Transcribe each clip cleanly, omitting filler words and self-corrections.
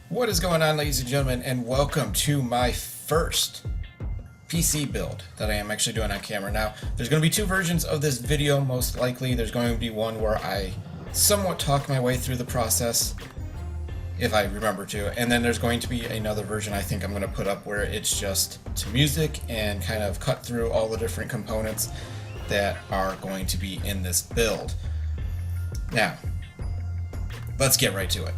What is going on, ladies and gentlemen, and welcome to my first PC build that I am actually doing on camera. Now, there's going to be two versions of this video, most likely. There's going to be one where I somewhat talk my way through the process, if I remember to, and then there's going to be another version I think I'm going to put up where it's just to music and kind of cut through all the different components that are going to be in this build. Now, let's get right to it.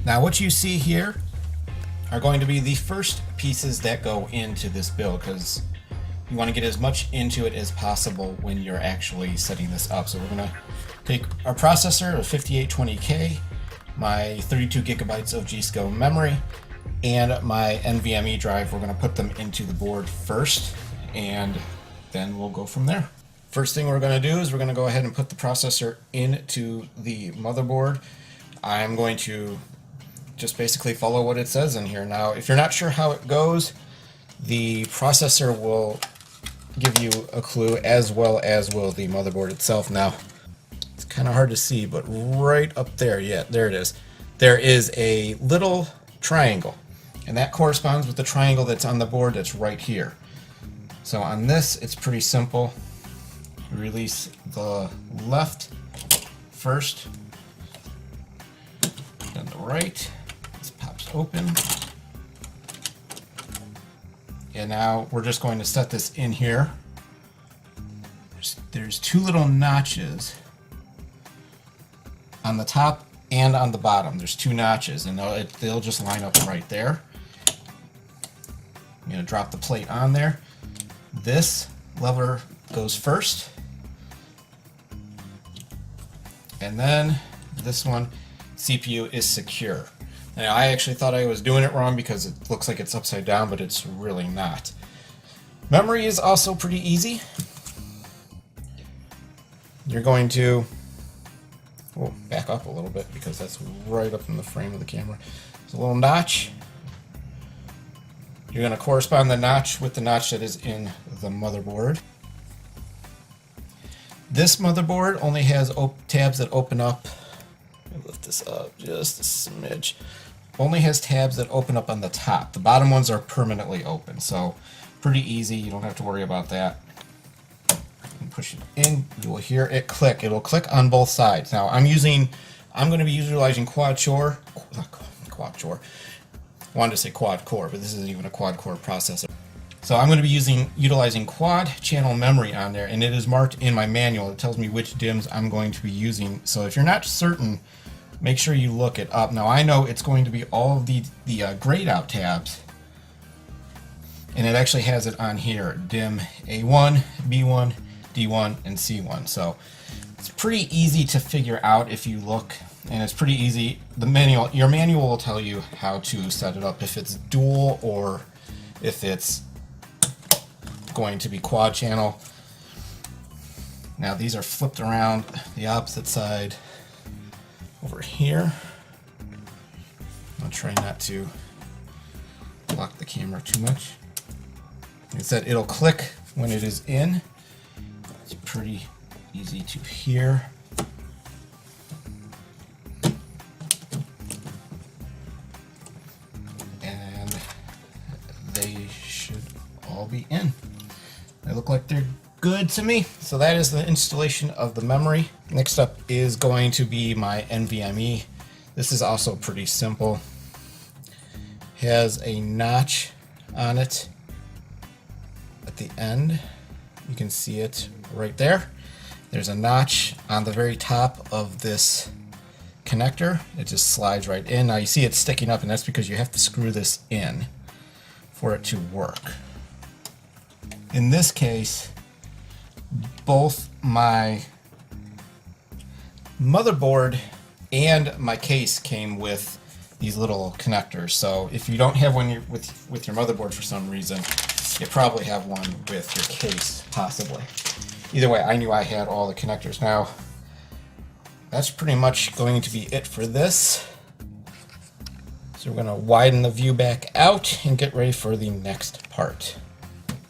Now what you see here are going to be the first pieces that go into this build, because you want to get as much into it as possible when you're actually setting this up. So we're going to take our processor, a 5820K, my 32 gigabytes of G-Skill memory, and my NVMe drive. We're going to put them into the board first, and then we'll go from there. First thing we're going to do is we're going to go ahead and put the processor into the motherboard. I'm going to just basically follow what it says in here. Now, if you're not sure how it goes, the processor will give you a clue, as well as will the motherboard itself. Now, it's kind of hard to see, but right up there, yeah, there it is. There is a little triangle, and that corresponds with the triangle that's on the board that's right here. So on this, it's pretty simple. Release the left first, then the right. Open, and now we're just going to set this in here. There's two little notches on the top and on the bottom. There's two notches, and they'll just line up right there. I'm going to drop the plate on there. This lever goes first, and then this one, CPU is secure. Now, I actually thought I was doing it wrong because it looks like it's upside down, but it's really not. Memory is also pretty easy. You're going to back up a little bit because that's right up in the frame of the camera. There's a little notch. You're going to correspond the notch with the notch that is in the motherboard. This motherboard only has tabs that open up. Let me lift this up just a smidge. Only has tabs that open up on the top. The bottom ones are permanently open, so pretty easy. You don't have to worry about that. Push it in, you will hear it click. It'll click on both sides. Now I'm going to be utilizing quad core. I wanted to say quad core, but this isn't even a quad core processor. So I'm going to be utilizing quad channel memory on there, and it is marked in my manual. It tells me which DIMMs I'm going to be using. So if you're not certain, make sure you look it up. Now I know it's going to be all of the grayed out tabs, and it actually has it on here: DIMM A1, B1, D1, and C1. So it's pretty easy to figure out if you look, and it's pretty easy. Your manual will tell you how to set it up, if it's dual or if it's going to be quad channel. Now these are flipped around the opposite side over here. I'll try not to block the camera too much. Like I said, it'll click when it is in. It's pretty easy to hear. And they should all be in. They look like they're good to me. So that is the installation of the memory. Next up is going to be my NVMe. This is also pretty simple. Has a notch on it at the end. You can see it right there. There's a notch on the very top of this connector. It just slides right in. Now you see it sticking up, and that's because you have to screw this in for it to work. In this case, both my motherboard and my case came with these little connectors. So if you don't have one with your motherboard for some reason, you probably have one with your case, possibly. Either way, I knew I had all the connectors. Now, that's pretty much going to be it for this. So we're going to widen the view back out and get ready for the next part.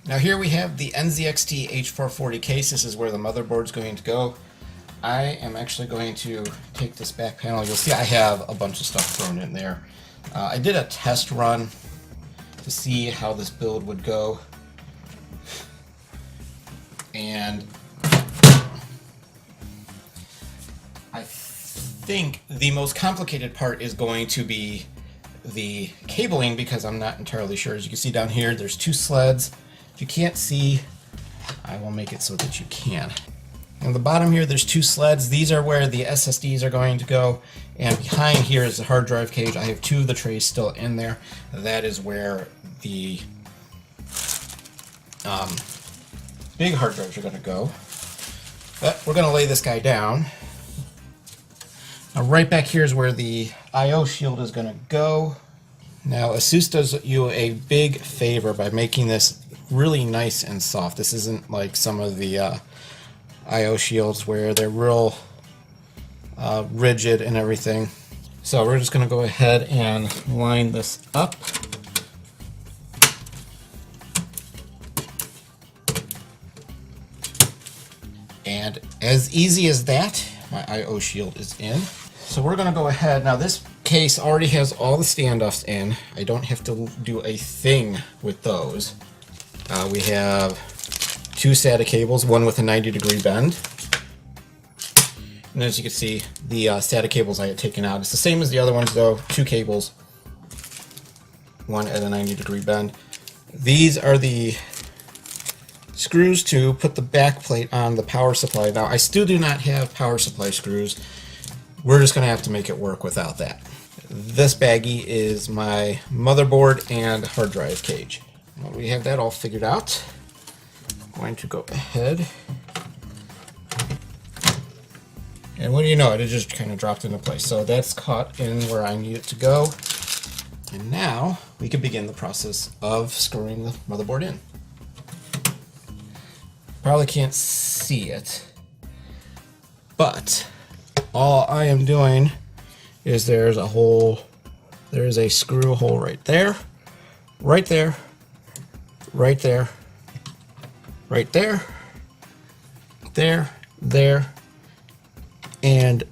Now here we have the NZXT H440 case. This is where the motherboard's going to go. I am actually going to take this back panel. You'll see I have a bunch of stuff thrown in there. I did a test run to see how this build would go. And I think the most complicated part is going to be the cabling, because I'm not entirely sure. As you can see down here, there's two sleds. If you can't see, I will make it so that you can. On the bottom here, there's two sleds. These are where the SSDs are going to go. And behind here is the hard drive cage. I have two of the trays still in there. That is where the big hard drives are going to go. But we're going to lay this guy down. Now right back here is where the I/O shield is going to go. Now ASUS does you a big favor by making this really nice and soft. This isn't like some of the I/O shields where they're real rigid and everything. So we're just going to go ahead and line this up. And as easy as that, my I/O shield is in. So we're going to go ahead. Now this case already has all the standoffs in. I don't have to do a thing with those. We have two SATA cables, one with a 90-degree bend. And as you can see, the SATA cables I had taken out. It's the same as the other ones though, two cables, one at a 90-degree bend. These are the screws to put the back plate on the power supply. Now I still do not have power supply screws. We're just going to have to make it work without that. This baggie is my motherboard and hard drive cage. Well, we have that all figured out. I'm going to go ahead. And what do you know, it just kind of dropped into place. So that's caught in where I need it to go. And now we can begin the process of screwing the motherboard in. Probably can't see it, but all I am doing is there's a screw hole right there, right there, right there, right there, there, and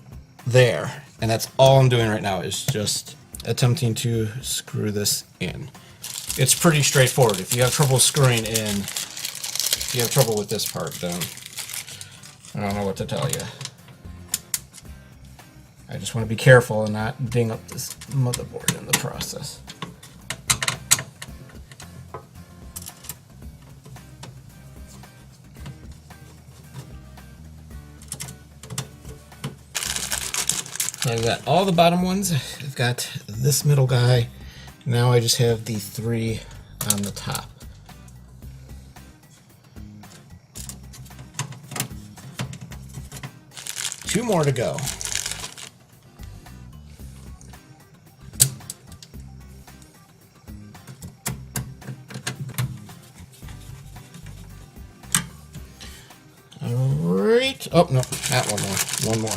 there. And that's all I'm doing right now is just attempting to screw this in. It's pretty straightforward. If you have trouble screwing in, if you have trouble with this part, then I don't know what to tell you. I just want to be careful and not ding up this motherboard in the process. So I've got all the bottom ones. I've got this middle guy. Now I just have the three on the top. Two more to go. Alright. Oh, no, not one more. One more.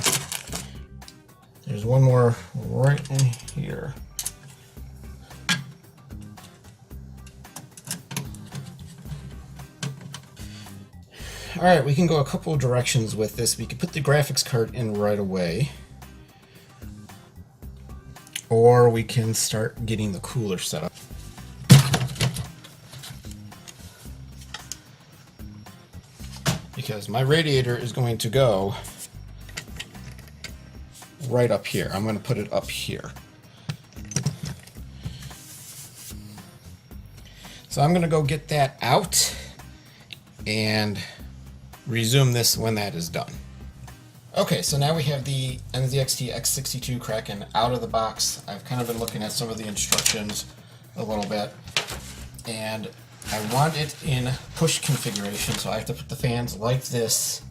There's one more right in here. Alright, we can go a couple of directions with this. We can put the graphics card in right away. Or we can start getting the cooler set up. Because my radiator is going to go right up here. I'm going to put it up here. So I'm going to go get that out and resume this when that is done. Okay, so now we have the NZXT X62 Kraken out of the box. I've kind of been looking at some of the instructions a little bit, and I want it in push configuration, so I have to put the fans like this,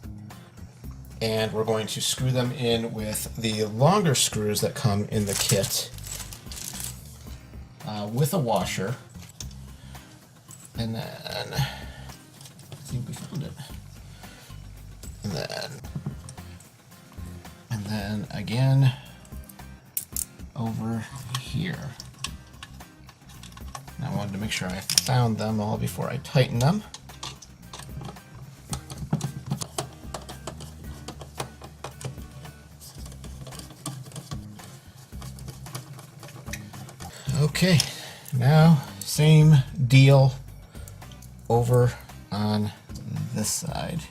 and we're going to screw them in with the longer screws that come in the kit with a washer. And then, I think we found it. And then again over here. And I wanted to make sure I found them all before I tighten them. Okay, now same deal over on this side.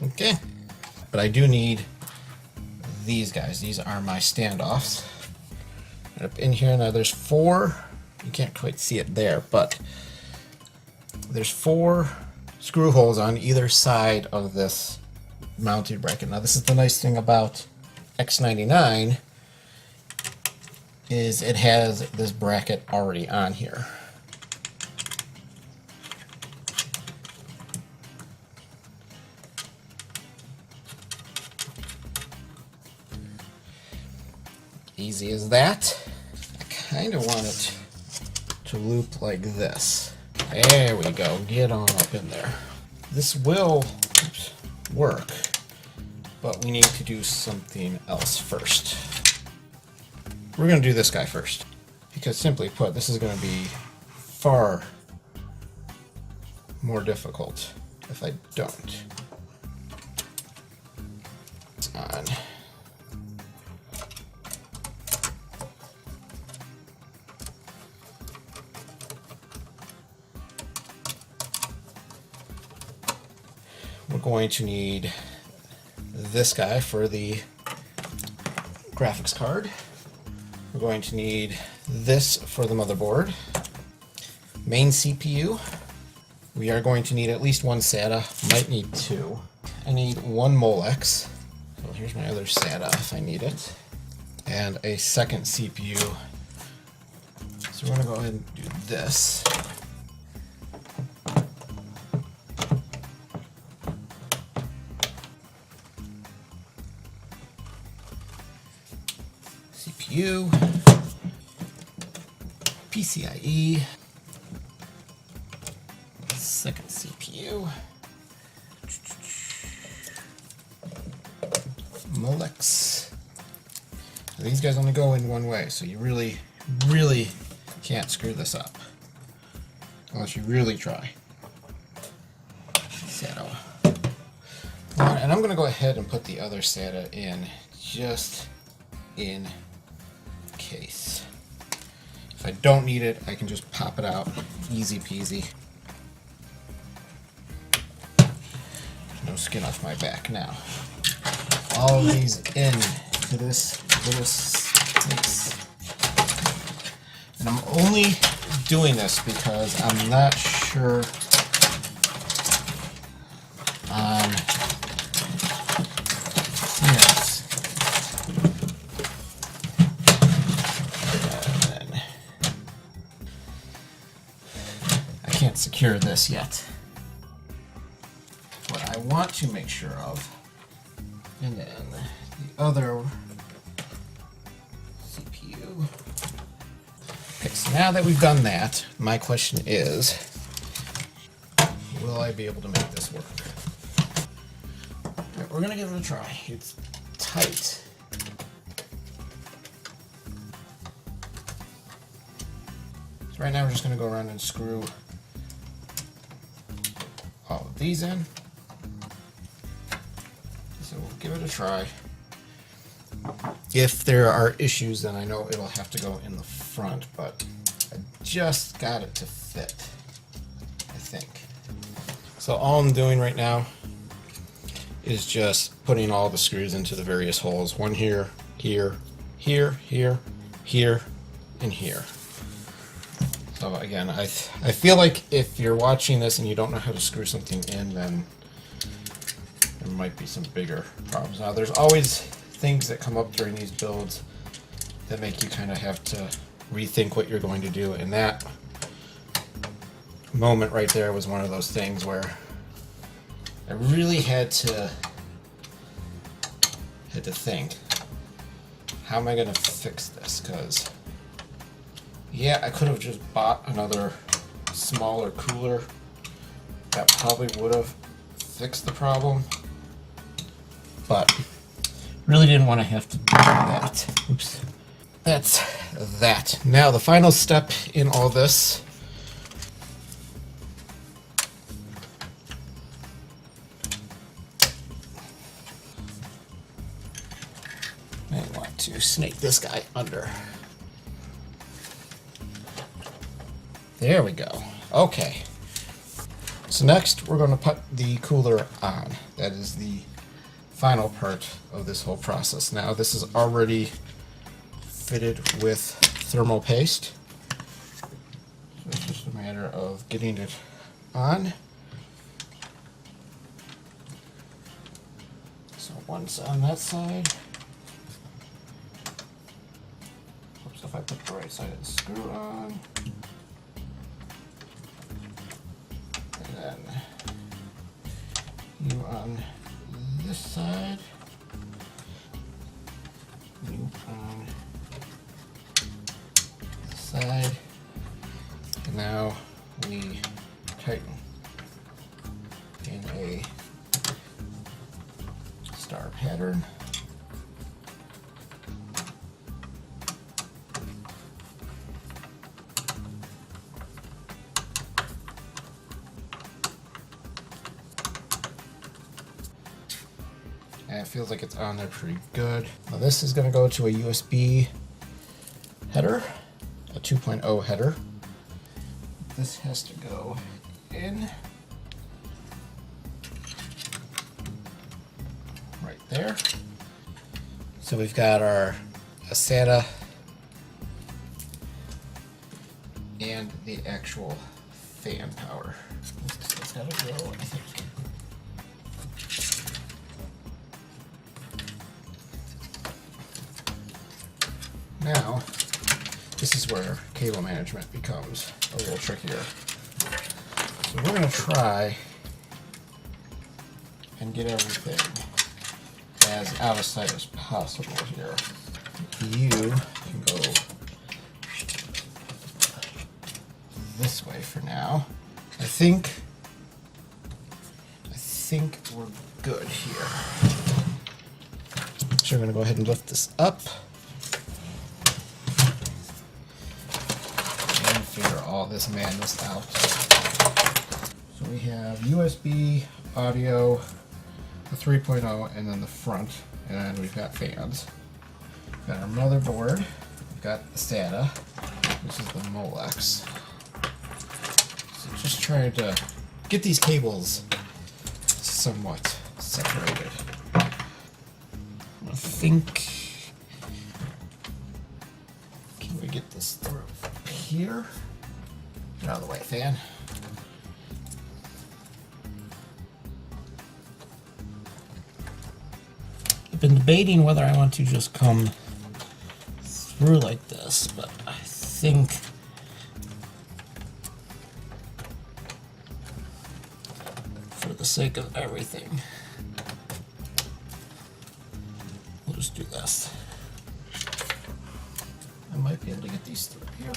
Okay, but I do need these guys. These are my standoffs. Up in here now, there's 4. You can't quite see it there, but there's 4 screw holes on either side of this mounting bracket. Now, this is the nice thing about X99 is it has this bracket already on here. Easy as that. I kind of want it to loop like this. There we go. Get on up in there. This will work, but we need to do something else first. We're going to do this guy first, because simply put, this is going to be far more difficult if I don't. It's on. We're going to need this guy for the graphics card. We're going to need this for the motherboard. Main CPU. We are going to need at least 1 SATA, might need 2. I need 1 Molex. So here's my other SATA if I need it. And a second CPU. So we're going to go ahead and do this. CPU, PCIe, second CPU, Molex. Now, these guys only go in one way, so you really can't screw this up unless you really try. SATA. And I'm going to go ahead and put the other SATA in just in case. If I don't need it, I can just pop it out. Easy peasy. No skin off my back now. All of these into this little space. And I'm only doing this because I'm not sure on secure this yet. What I want to make sure of, and then the other CPU. Okay, so now that we've done that, my question is, will I be able to make this work? Right, we're gonna give it a try. It's tight. So right now we're just gonna go around and screw all of these in. So we'll give it a try. If there are issues, then I know it'll have to go in the front, but I just got it to fit, I think. So all I'm doing right now is just putting all the screws into the various holes. One here, here, here, here, here, and here. So again, I feel like if you're watching this and you don't know how to screw something in, then there might be some bigger problems. Now, there's always things that come up during these builds that make you kind of have to rethink what you're going to do, and that moment right there was one of those things where I really had to think, how am I going to fix this? Because yeah, I could have just bought another smaller cooler That probably would have fixed the problem, but really didn't want to have to do that. Oops. That's that. Now the final step in all this I want to snake this guy under. There we go. Okay. So next we're going to put the cooler on. That is the final part of this whole process. Now this is already fitted with thermal paste. So it's just a matter of getting it on. So once on that side. Oops, if I put the right side of the screw on. And then you on this side. You on this side. And now we tighten in a star pattern. And it feels like it's on there pretty good. Now this is going to go to a USB header, a 2.0 header. This has to go in right there. So we've got our SATA and the actual fan power. It's got to go, I think. Now, this is where cable management becomes a little trickier. So we're going to try and get everything as out of sight as possible here. You can go this way for now. I think we're good here. So we're going to go ahead and lift this up. Figure all this madness out. So we have USB, audio, the 3.0, and then the front, and then we've got fans. We've got our motherboard, we've got the SATA, this is the Molex. So just trying to get these cables somewhat separated. I think, can we get this through here? Get out of the way, fan. I've been debating whether I want to just come through like this, but I think for the sake of everything, we'll just do this. I might be able to get these through here.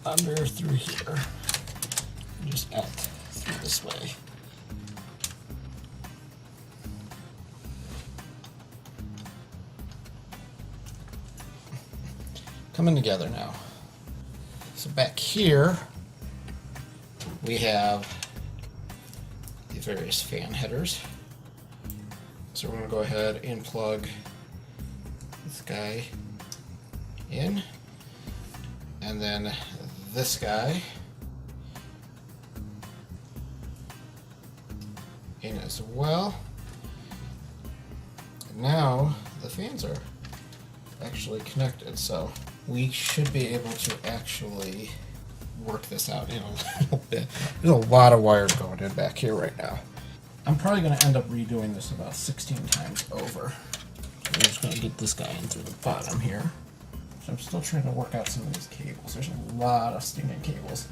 Under through here, and just out through this way. Coming together now. So back here, we have the various fan headers. So we're going to go ahead and plug this guy in, and then this guy in as well. And now the fans are actually connected, so we should be able to actually work this out in a little bit. There's a lot of wires going in back here right now. I'm probably going to end up redoing this about 16 times over. So I'm just going to get this guy in through the bottom here. So I'm still trying to work out some of these cables. There's a lot of stinking cables.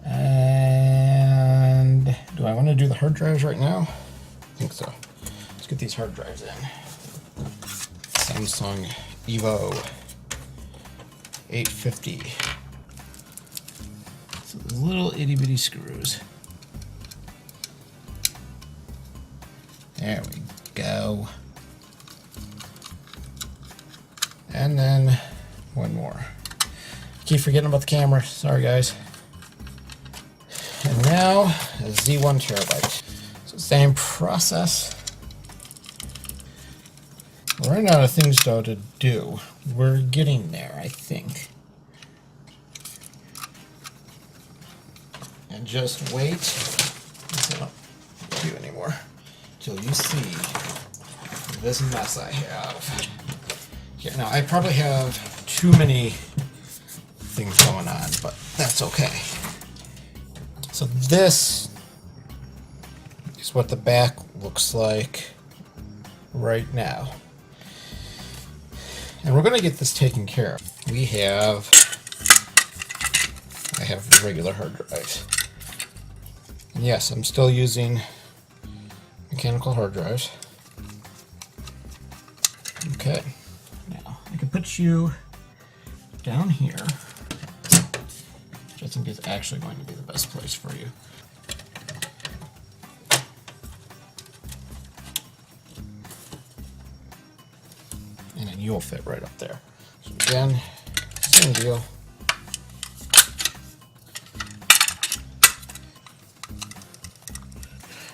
And do I want to do the hard drives right now? I think so. Let's get these hard drives in. Samsung Evo 850. So those little itty bitty screws. There we go. And then one more. Keep forgetting about the camera. Sorry, guys. And now a Z1 terabyte. So same process. We're running out of things though to do. We're getting there, I think. And just wait. I don't do anymore till you see this mess I have. Here, now I probably have too many things going on, but that's okay. So this is what the back looks like right now. And we're going to get this taken care of. I have regular hard drives. And yes, I'm still using mechanical hard drives. Okay. Now, I can put you down here. I think it's actually going to be the best place for you. And then you'll fit right up there. So again, same deal.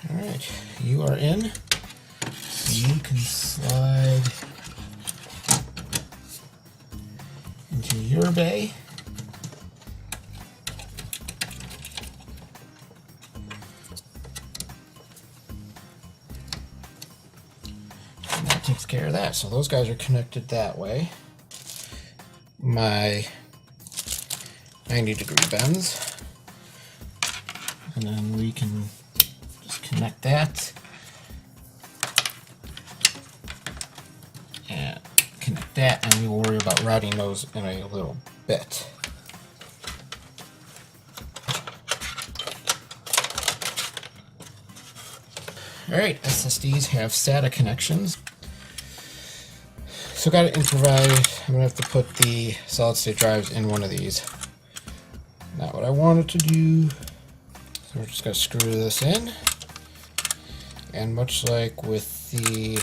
Alright, you are in. So you can slide into your bay. Takes care of that. So those guys are connected that way. My 90-degree bends. And then we can just connect that. And connect that, and we will worry about routing those in a little bit. Alright, SSDs have SATA connections. So got to improvise. I'm going to have to put the solid state drives in one of these. Not what I wanted to do. So we're just going to screw this in. And much like with the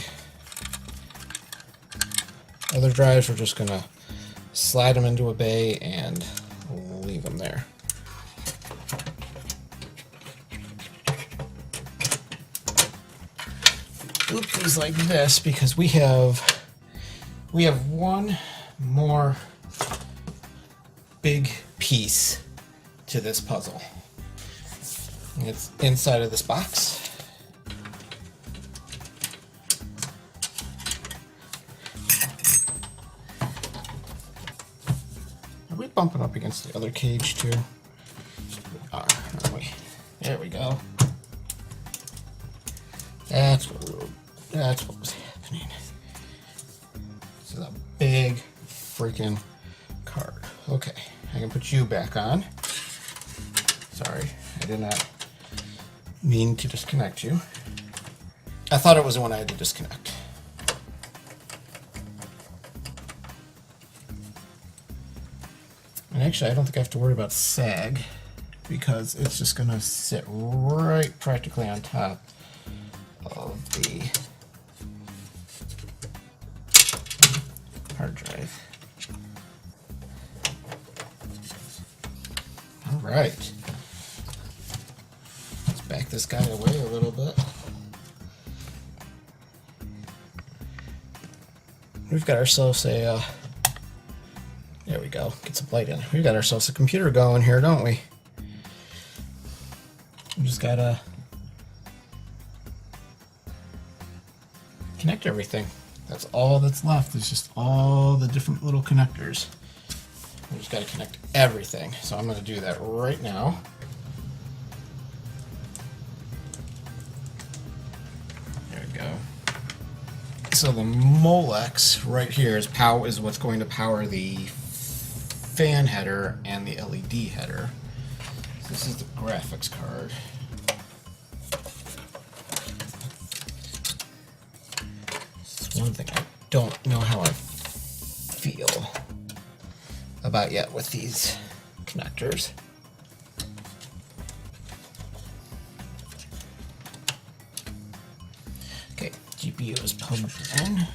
other drives, we're just going to slide them into a bay and leave them there. Loop these like this because we have one more big piece to this puzzle. It's inside of this box. Are we bumping up against the other cage too? We are, aren't we? There we go. That's what was happening. This is a big freaking card. Okay, I can put you back on. Sorry, I did not mean to disconnect you. I thought it was the one I had to disconnect. And actually, I don't think I have to worry about sag because it's just going to sit right practically on top of the hard drive. All right. Let's back this guy away a little bit. We've got ourselves a, there we go, get some light in. We've got ourselves a computer going here, don't we? We just gotta connect everything. That's all that's left, is just all the different little connectors. We just gotta connect everything. So I'm gonna do that right now. There we go. So the Molex right here is what's going to power the fan header and the LED header. So this is the graphics card. This is one thing don't know how I feel about yet with these connectors. Okay, GPU is plugged in.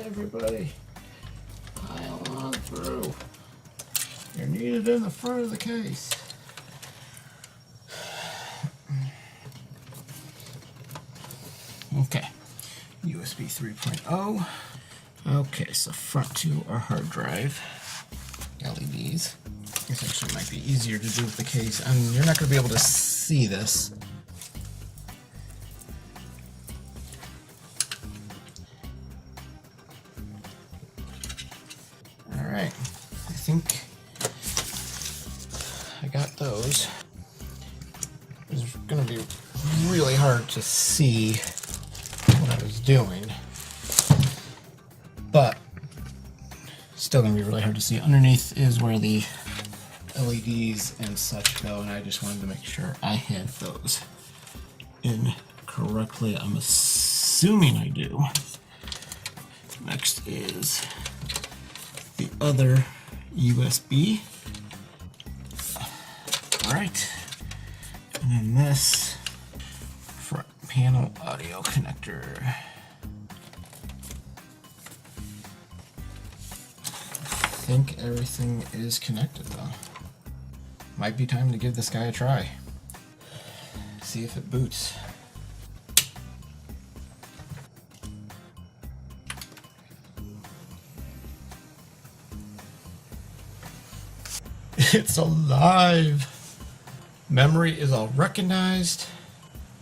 Everybody, pile on through. You're needed in the front of the case. Okay, USB 3.0. Okay, so front to our hard drive. LEDs. This actually might be easier to do with the case, and you're not going to be able to see this. Alright, I think I got those. It's going to be really hard to see what I was doing, but still going to be really hard to see. Underneath is where the LEDs and such go, and I just wanted to make sure I had those in correctly. I'm assuming I do. Next is the other USB. Alright, and then this front panel audio connector. I think everything is connected though. Might be time to give this guy a try. See if it boots. It's alive! Memory is all recognized.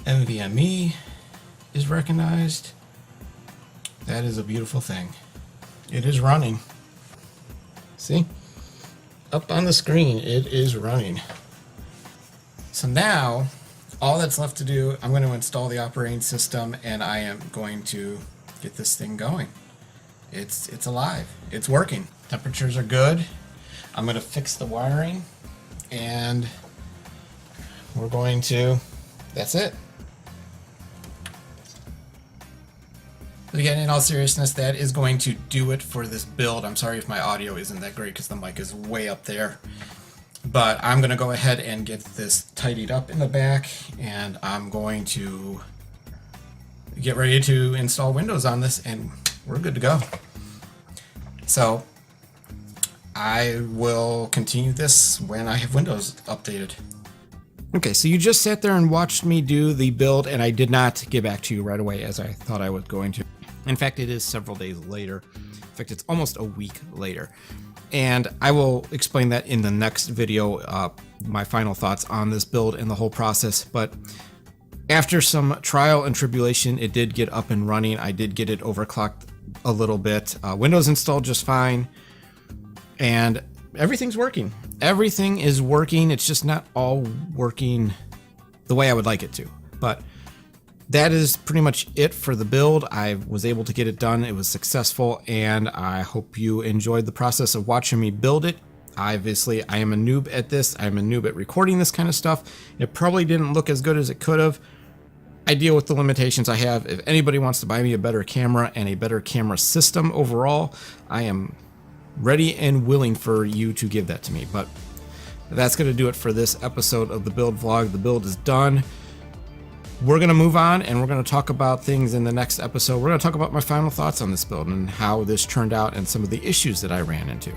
NVMe is recognized. That is a beautiful thing. It is running. See? Up on the screen, it is running. So now, all that's left to do, I'm going to install the operating system, and I am going to get this thing going. It's alive. It's working. Temperatures are good. I'm going to fix the wiring, and we're going to, that's it. But again, in all seriousness, that is going to do it for this build. I'm sorry if my audio isn't that great because the mic is way up there. But I'm going to go ahead and get this tidied up in the back, and I'm going to get ready to install Windows on this, and we're good to go. So I will continue this when I have Windows updated. Okay, so you just sat there and watched me do the build, and I did not get back to you right away as I thought I was going to. In fact, it is several days later. In fact, it's almost a week later. And I will explain that in the next video, my final thoughts on this build and the whole process. But after some trial and tribulation, it did get up and running. I did get it overclocked a little bit. Windows installed just fine. And everything's working. Everything is working. It's just not all working the way I would like it to. But that is pretty much it for the build. I was able to get it done. It was successful, and I hope you enjoyed the process of watching me build it. Obviously, I am a noob at this. I'm a noob at recording this kind of stuff. It probably didn't look as good as it could have. I deal with the limitations I have. If anybody wants to buy me a better camera and a better camera system overall, I am ready and willing for you to give that to me. But that's going to do it for this episode of the build vlog. The build is done. We're going to move on, and we're going to talk about things in the next episode. We're going to talk about my final thoughts on this build and how this turned out and some of the issues that I ran into.